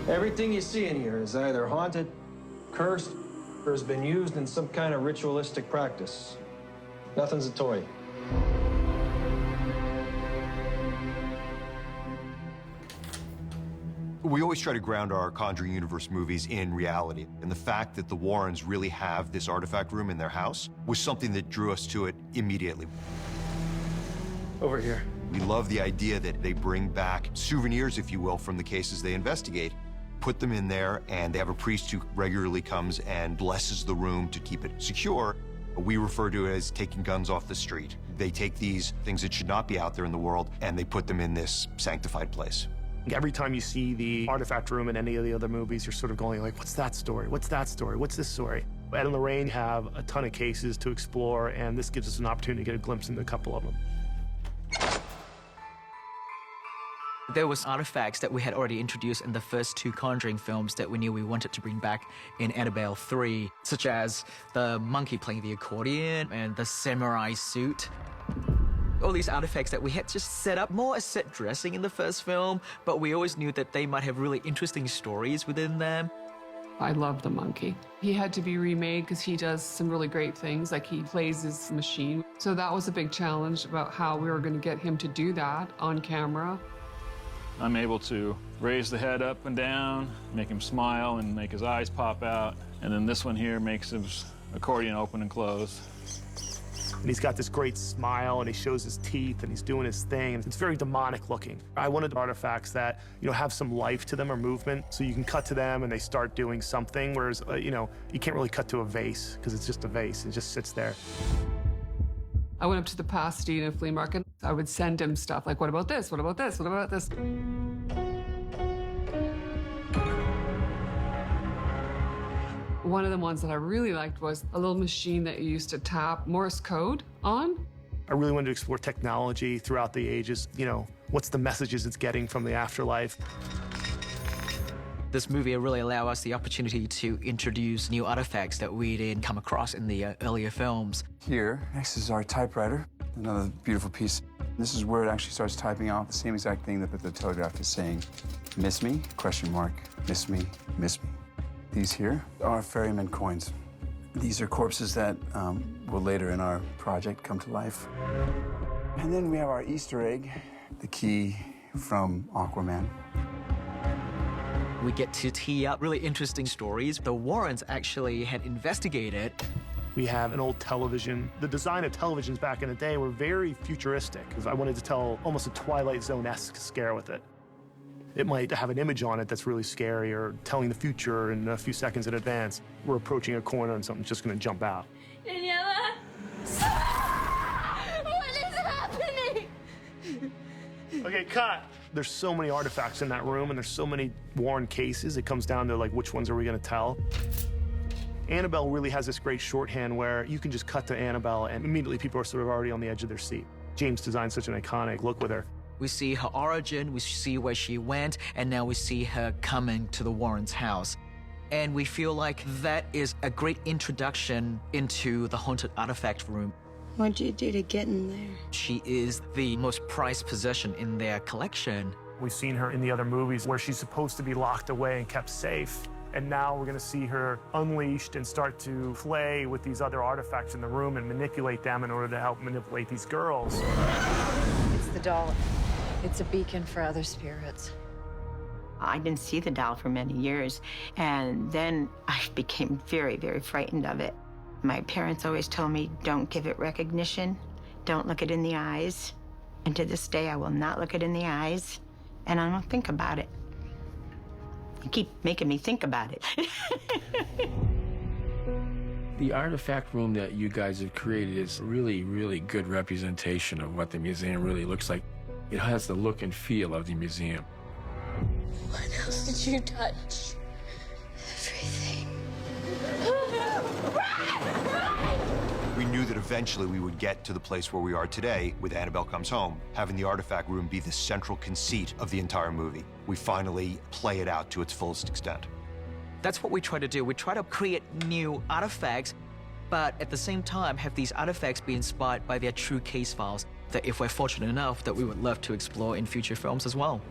Everything you see in here is either haunted, cursed, or has been used in some kind of ritualistic practice. Nothing's a toy. We always try to ground our Conjuring Universe movies in reality, and the fact that the Warrens really have this artifact room in their house was something that drew us to it immediately. Over here. We love the idea that they bring back souvenirs, if you will, from the cases they investigate, put them in there, and they have a priest who regularly comes and blesses the room to keep it secure. We refer to it as taking guns off the street. They take these things that should not be out there in the world, and they put them in this sanctified place. Every time you see the artifact room in any of the other movies, you're sort of going like, what's that story? What's that story? What's this story? Ed and Lorraine have a ton of cases to explore, and this gives us an opportunity to get a glimpse into a couple of them. There was artifacts that we had already introduced in the first two Conjuring films that we knew we wanted to bring back in Annabelle 3, such as the monkey playing the accordion and the samurai suit. All these artifacts that we had just set up more as set dressing in the first film, but we always knew that they might have really interesting stories within them. I love the monkey. He had to be remade because he does some really great things, like he plays his machine. So that was a big challenge about how we were going to get him to do that on camera. I'm able to raise the head up and down, make him smile and make his eyes pop out. And then this one here makes his accordion open and close. And he's got this great smile, and he shows his teeth, and he's doing his thing. And it's very demonic looking. I wanted artifacts that, have some life to them or movement, so you can cut to them and they start doing something, whereas, you can't really cut to a vase, because it's just a vase. It just sits there. I went up to the Pasadena flea market. I would send him stuff like, what about this? What about this? What about this? One of the ones that I really liked was a little machine that you used to tap Morse code on. I really wanted to explore technology throughout the ages. What's the messages it's getting from the afterlife? This movie really allowed us the opportunity to introduce new artifacts that we didn't come across in the earlier films. Here, next is our typewriter, another beautiful piece. This is where it actually starts typing out the same exact thing that the telegraph is saying. Miss me? Question mark. Miss me? Miss me. These here are ferryman coins. These are corpses that will later in our project come to life. And then we have our Easter egg, the key from Aquaman. We get to tee up really interesting stories. The Warrens actually had investigated. We have an old television. The design of televisions back in the day were very futuristic, because I wanted to tell almost a Twilight Zone-esque scare with it. It might have an image on it that's really scary, or telling the future in a few seconds in advance. We're approaching a corner and something's just going to jump out. Daniela? What is happening? Okay, cut. There's so many artifacts in that room, and there's so many Warren cases. It comes down to, which ones are we going to tell? Annabelle really has this great shorthand where you can just cut to Annabelle, and immediately people are sort of already on the edge of their seat. James designed such an iconic look with her. We see her origin, we see where she went, and now we see her coming to the Warrens' house. And we feel like that is a great introduction into the haunted artifact room. What'd you do to get in there? She is the most prized possession in their collection. We've seen her in the other movies where she's supposed to be locked away and kept safe. And now we're going to see her unleashed and start to play with these other artifacts in the room and manipulate them in order to help manipulate these girls. It's the doll. It's a beacon for other spirits. I didn't see the doll for many years, and then I became very, very frightened of it. My parents always told me, don't give it recognition, don't look it in the eyes. And to this day, I will not look it in the eyes, and I don't think about it. You keep making me think about it. The artifact room that you guys have created is really, really good representation of what the museum really looks like. It has the look and feel of the museum. What else did you touch? Everything. We knew that eventually we would get to the place where we are today with Annabelle Comes Home, having the artifact room be the central conceit of the entire movie. We finally play it out to its fullest extent. That's what we try to do. We try to create new artifacts, but at the same time have these artifacts be inspired by their true case files that if we're fortunate enough that we would love to explore in future films as well.